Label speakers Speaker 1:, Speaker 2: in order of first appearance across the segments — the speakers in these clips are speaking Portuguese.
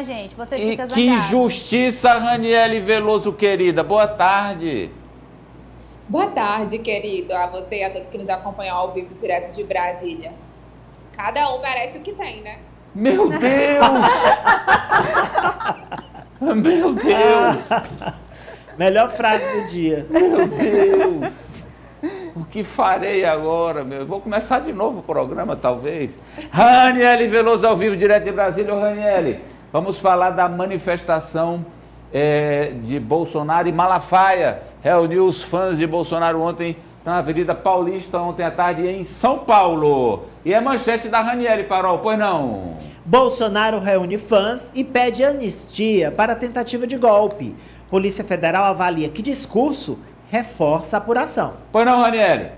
Speaker 1: gente. Você
Speaker 2: E
Speaker 1: fica
Speaker 2: que
Speaker 1: zangado.
Speaker 2: justiça, Raniele Veloso, querida. Boa tarde.
Speaker 3: Boa tarde, querido, a você e a todos que nos acompanham ao vivo, direto de Brasília. Cada um merece o que tem, né?
Speaker 2: Meu Deus! Meu Deus!
Speaker 4: Melhor frase do dia.
Speaker 2: Meu Deus! O que farei agora, meu? Vou começar de novo o programa, talvez. Raniele Veloso ao vivo, direto de Brasília. Ô, Raniele, vamos falar da manifestação de Bolsonaro e Malafaia. Reuniu os fãs de Bolsonaro ontem na Avenida Paulista, ontem à tarde, em São Paulo. E é manchete da Raniele, Farol, pois não?
Speaker 4: Bolsonaro reúne fãs e pede anistia para tentativa de golpe. Polícia Federal avalia que discurso reforça a apuração.
Speaker 2: Pois não, Raniele?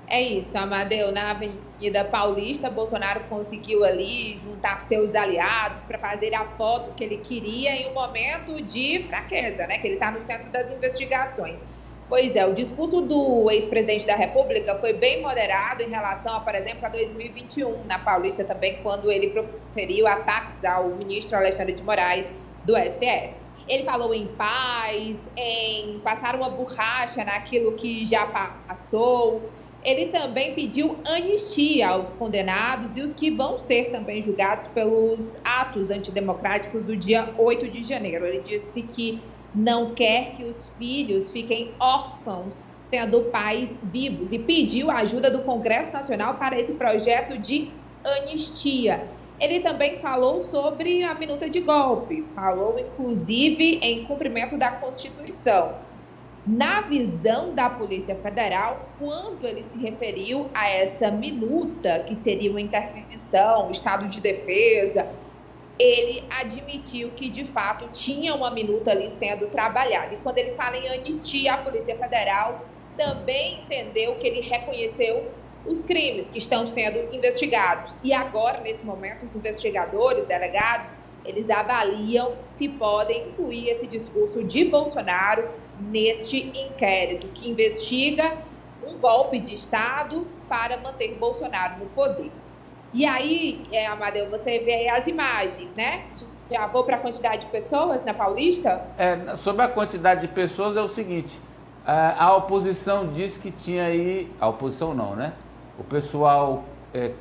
Speaker 3: É isso, Amadeu. Na Avenida Paulista, Bolsonaro conseguiu ali juntar seus aliados para fazer a foto que ele queria em um momento de fraqueza, né? Que ele está no centro das investigações. Pois é, o discurso do ex-presidente da República foi bem moderado em relação, por exemplo, a 2021, na Paulista também, quando ele proferiu ataques ao ministro Alexandre de Moraes do STF. Ele falou em paz, em passar uma borracha naquilo que já passou. Ele também pediu anistia aos condenados e os que vão ser também julgados pelos atos antidemocráticos do dia 8 de janeiro. Ele disse que não quer que os filhos fiquem órfãos tendo pais vivos e pediu a ajuda do Congresso Nacional para esse projeto de anistia. Ele também falou sobre a minuta de golpe, falou inclusive em cumprimento da Constituição. Na visão da Polícia Federal, quando ele se referiu a essa minuta, que seria uma intervenção, estado de defesa, ele admitiu que, de fato, tinha uma minuta ali sendo trabalhada. E quando ele fala em anistia, a Polícia Federal também entendeu que ele reconheceu os crimes que estão sendo investigados. E agora, nesse momento, os investigadores, delegados, eles avaliam se podem incluir esse discurso de Bolsonaro neste inquérito que investiga um golpe de Estado para manter Bolsonaro no poder. E aí, Amadeu, você vê aí as imagens, né? Já vou para a quantidade de pessoas na Paulista?
Speaker 2: Sobre a quantidade de pessoas é o seguinte, a oposição disse que tinha aí, a oposição não, né? O pessoal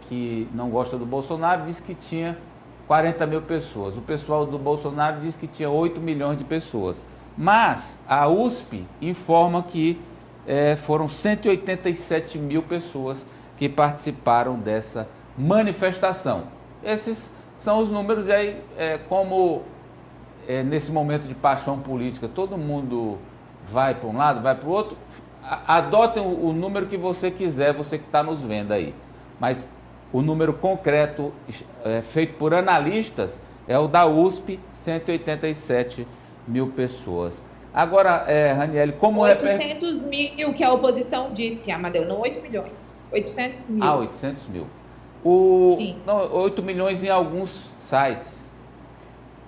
Speaker 2: que não gosta do Bolsonaro disse que tinha 40 mil pessoas. O pessoal do Bolsonaro disse que tinha 8 milhões de pessoas. Mas a USP informa que foram 187 mil pessoas que participaram dessa manifestação. Esses são os números. E aí, como nesse momento de paixão política, todo mundo vai para um lado, vai para o outro, adotem o número que você quiser, você que está nos vendo aí. Mas o número concreto feito por analistas é o da USP, 187 mil pessoas. Agora, Raniele, como
Speaker 3: 800 mil que a oposição disse, Amadeu, não 8 milhões. 800 mil.
Speaker 2: 800 mil.
Speaker 3: Sim.
Speaker 2: Não, 8 milhões em alguns sites.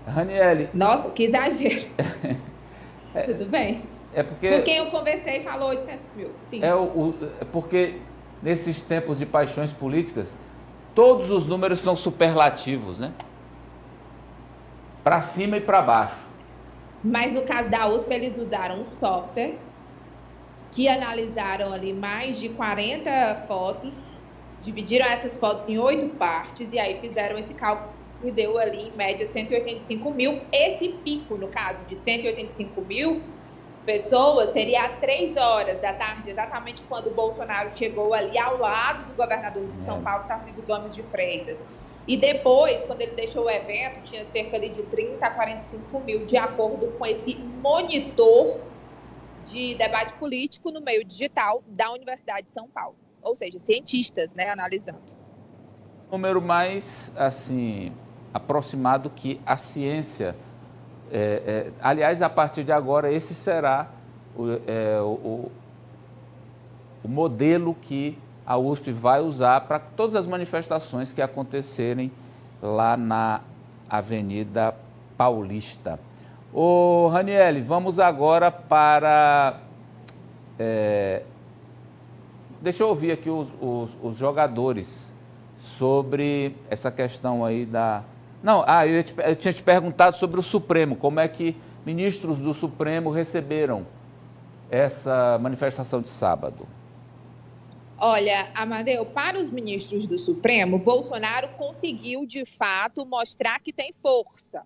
Speaker 2: Raniele...
Speaker 3: Nossa, que exagero. Tudo bem.
Speaker 2: Porque...
Speaker 3: Com quem eu conversei falou 800 mil, sim.
Speaker 2: Porque nesses tempos de paixões políticas, todos os números são superlativos, né? Para cima e para baixo.
Speaker 3: Mas no caso da USP, eles usaram um software que analisaram ali mais de 40 fotos, dividiram essas fotos em 8 partes e aí fizeram esse cálculo e deu ali, em média, 185 mil. Esse pico, no caso de 185 mil pessoas, seria às 3 horas da tarde, exatamente quando o Bolsonaro chegou ali ao lado do governador de São Paulo, Tarcísio Gomes de Freitas. E depois, quando ele deixou o evento, tinha cerca ali de 30 a 45 mil, de acordo com esse monitor de debate político no meio digital da Universidade de São Paulo. Ou seja, cientistas, né, analisando.
Speaker 2: Número mais, assim, aproximado que a ciência. Aliás, a partir de agora, esse será o modelo que a USP vai usar para todas as manifestações que acontecerem lá na Avenida Paulista. Ô, Raniele, vamos agora para... deixa eu ouvir aqui os jogadores sobre essa questão aí Não, eu tinha te perguntado sobre o Supremo, como é que ministros do Supremo receberam essa manifestação de sábado?
Speaker 3: Olha, Amadeu, para os ministros do Supremo, Bolsonaro conseguiu, de fato, mostrar que tem força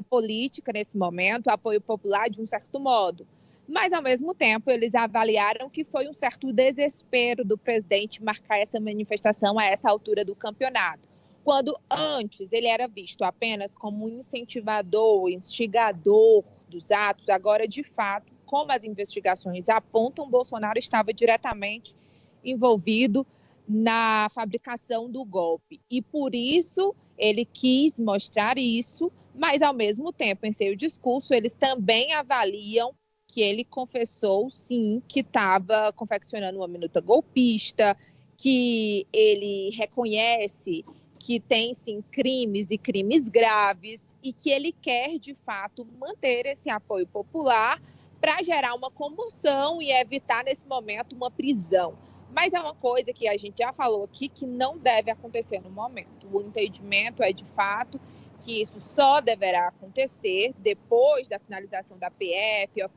Speaker 3: política nesse momento, apoio popular de um certo modo. Mas, ao mesmo tempo, eles avaliaram que foi um certo desespero do presidente marcar essa manifestação a essa altura do campeonato, quando antes ele era visto apenas como um incentivador, instigador dos atos. Agora, de fato, como as investigações apontam, Bolsonaro estava diretamente envolvido na fabricação do golpe. E por isso ele quis mostrar isso, mas ao mesmo tempo, em seu discurso, eles também avaliam que ele confessou, sim, que estava confeccionando uma minuta golpista, que ele reconhece que tem, sim, crimes e crimes graves e que ele quer, de fato, manter esse apoio popular para gerar uma comoção e evitar, nesse momento, uma prisão. Mas é uma coisa que a gente já falou aqui que não deve acontecer no momento. O entendimento é, de fato, que isso só deverá acontecer depois da finalização da PF,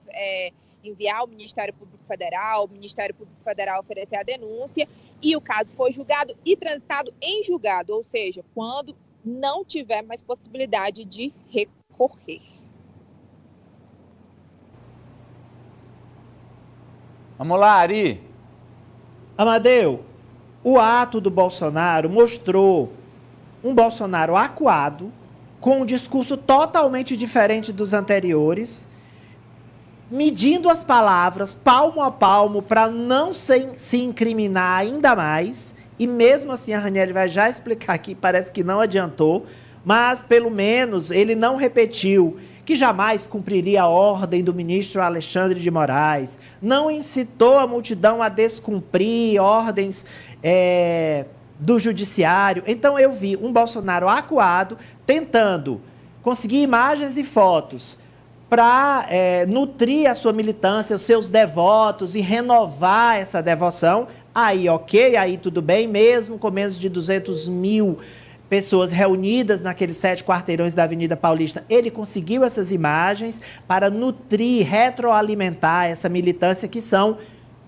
Speaker 3: enviar ao Ministério Público Federal, o Ministério Público Federal oferecer a denúncia e o caso foi julgado e transitado em julgado, ou seja, quando não tiver mais possibilidade de recorrer.
Speaker 2: Vamos lá, Ari.
Speaker 4: Amadeu, o ato do Bolsonaro mostrou um Bolsonaro acuado, com um discurso totalmente diferente dos anteriores, medindo as palavras palmo a palmo para não se incriminar ainda mais. E mesmo assim, a Ranieri vai já explicar aqui, parece que não adiantou, mas pelo menos ele não repetiu que jamais cumpriria a ordem do ministro Alexandre de Moraes, não incitou a multidão a descumprir ordens do judiciário. Então eu vi um Bolsonaro acuado, tentando conseguir imagens e fotos para nutrir a sua militância, os seus devotos e renovar essa devoção. Aí ok, aí tudo bem, mesmo com menos de 200 mil pessoas reunidas naqueles 7 quarteirões da Avenida Paulista, ele conseguiu essas imagens para nutrir, retroalimentar essa militância que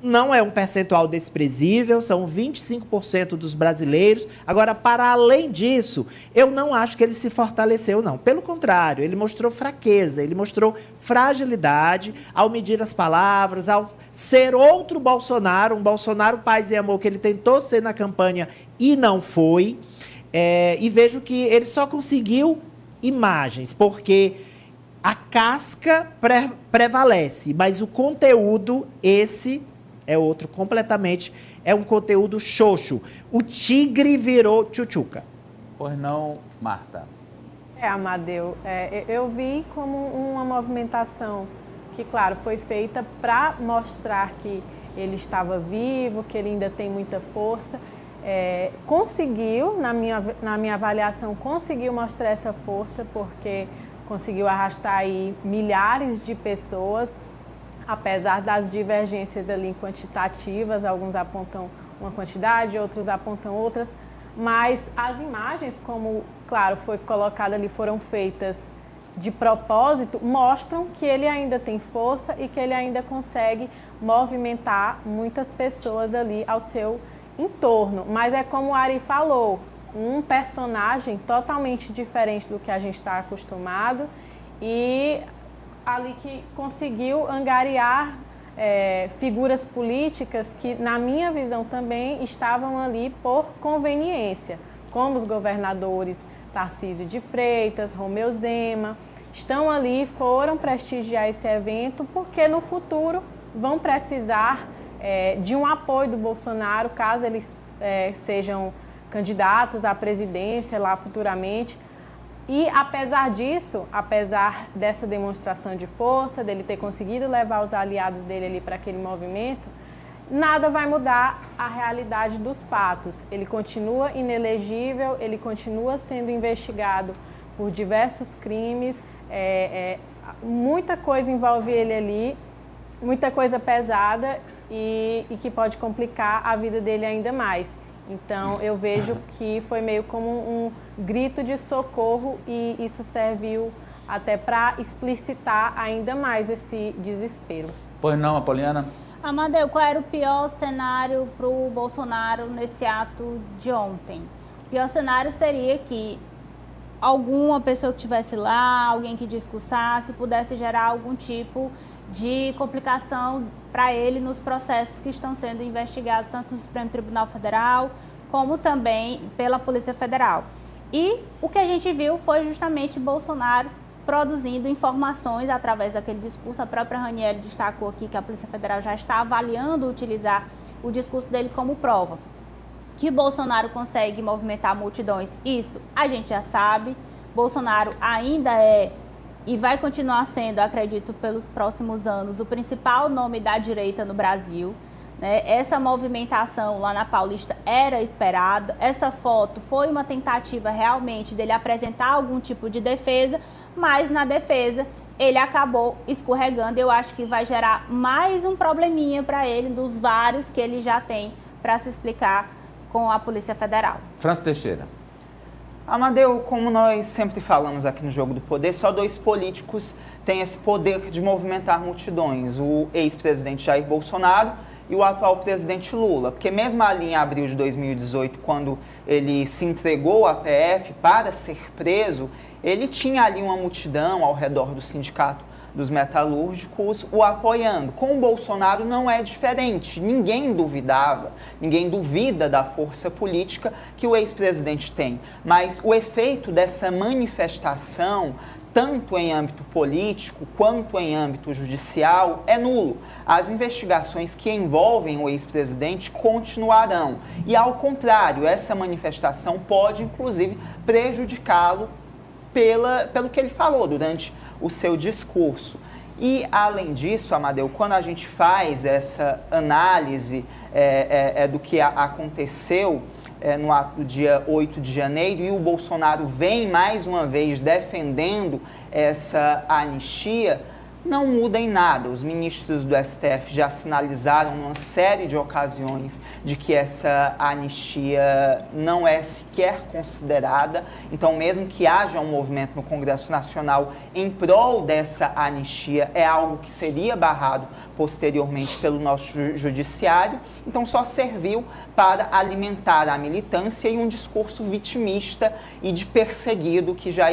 Speaker 4: não é um percentual desprezível, são 25% dos brasileiros. Agora, para além disso, eu não acho que ele se fortaleceu, não. Pelo contrário, ele mostrou fraqueza, ele mostrou fragilidade ao medir as palavras, ao ser outro Bolsonaro, um Bolsonaro paz e amor que ele tentou ser na campanha e não foi. E vejo que ele só conseguiu imagens, porque a casca prevalece, mas o conteúdo, esse é outro completamente, é um conteúdo xoxo. O tigre virou tchutchuca.
Speaker 2: Pois não, Marta?
Speaker 1: Amadeu, eu vi como uma movimentação que, claro, foi feita para mostrar que ele estava vivo, que ele ainda tem muita força. Conseguiu, na minha avaliação, conseguiu mostrar essa força, porque conseguiu arrastar aí milhares de pessoas, apesar das divergências ali quantitativas, alguns apontam uma quantidade, outros apontam outras, mas as imagens, como, claro, foi colocado ali, foram feitas de propósito, mostram que ele ainda tem força e que ele ainda consegue movimentar muitas pessoas ali ao seu entorno. Mas é como o Ari falou, um personagem totalmente diferente do que a gente está acostumado e ali que conseguiu angariar figuras políticas que, na minha visão, também estavam ali por conveniência, como os governadores Tarcísio de Freitas, Romeu Zema, estão ali, foram prestigiar esse evento, porque no futuro vão precisar de um apoio do Bolsonaro, caso eles sejam candidatos à presidência lá futuramente. E apesar disso, apesar dessa demonstração de força, dele ter conseguido levar os aliados dele ali para aquele movimento, nada vai mudar a realidade dos fatos. Ele continua inelegível, ele continua sendo investigado por diversos crimes, muita coisa envolve ele ali, muita coisa pesada e que pode complicar a vida dele ainda mais. Então, eu vejo que foi meio como um grito de socorro e isso serviu até para explicitar ainda mais esse desespero.
Speaker 2: Pois não, Apoliana?
Speaker 5: Amadeu, qual era o pior cenário para o Bolsonaro nesse ato de ontem? O pior cenário seria que alguma pessoa que estivesse lá, alguém que discursasse, pudesse gerar algum tipo de complicação para ele nos processos que estão sendo investigados tanto no Supremo Tribunal Federal como também pela Polícia Federal. E o que a gente viu foi justamente Bolsonaro produzindo informações através daquele discurso. A própria Ranieri destacou aqui que a Polícia Federal já está avaliando utilizar o discurso dele como prova. Que Bolsonaro consegue movimentar multidões, isso a gente já sabe. Bolsonaro ainda é e vai continuar sendo, acredito, pelos próximos anos, o principal nome da direita no Brasil. Né? Essa movimentação lá na Paulista era esperada. Essa foto foi uma tentativa realmente dele apresentar algum tipo de defesa, mas na defesa ele acabou escorregando. Eu acho que vai gerar mais um probleminha para ele, dos vários que ele já tem para se explicar com a Polícia Federal.
Speaker 2: França Teixeira.
Speaker 6: Amadeu, como nós sempre falamos aqui no Jogo do Poder, só dois políticos têm esse poder de movimentar multidões, o ex-presidente Jair Bolsonaro e o atual presidente Lula, porque mesmo ali em abril de 2018, quando ele se entregou à PF para ser preso, ele tinha ali uma multidão ao redor do sindicato dos metalúrgicos o apoiando. Com o Bolsonaro não é diferente, ninguém duvidava, ninguém duvida da força política que o ex-presidente tem, mas o efeito dessa manifestação, tanto em âmbito político quanto em âmbito judicial, é nulo. As investigações que envolvem o ex-presidente continuarão e, ao contrário, essa manifestação pode, inclusive, prejudicá-lo pelo que ele falou durante o seu discurso. E, além disso, Amadeu, quando a gente faz essa análise do que aconteceu no ato do dia 8 de janeiro e o Bolsonaro vem mais uma vez defendendo essa anistia, não muda em nada. Os ministros do STF já sinalizaram numa série de ocasiões de que essa anistia não é sequer considerada. Então, mesmo que haja um movimento no Congresso Nacional em prol dessa anistia, é algo que seria barrado posteriormente pelo nosso judiciário. Então, só serviu para alimentar a militância e um discurso vitimista e de perseguido que já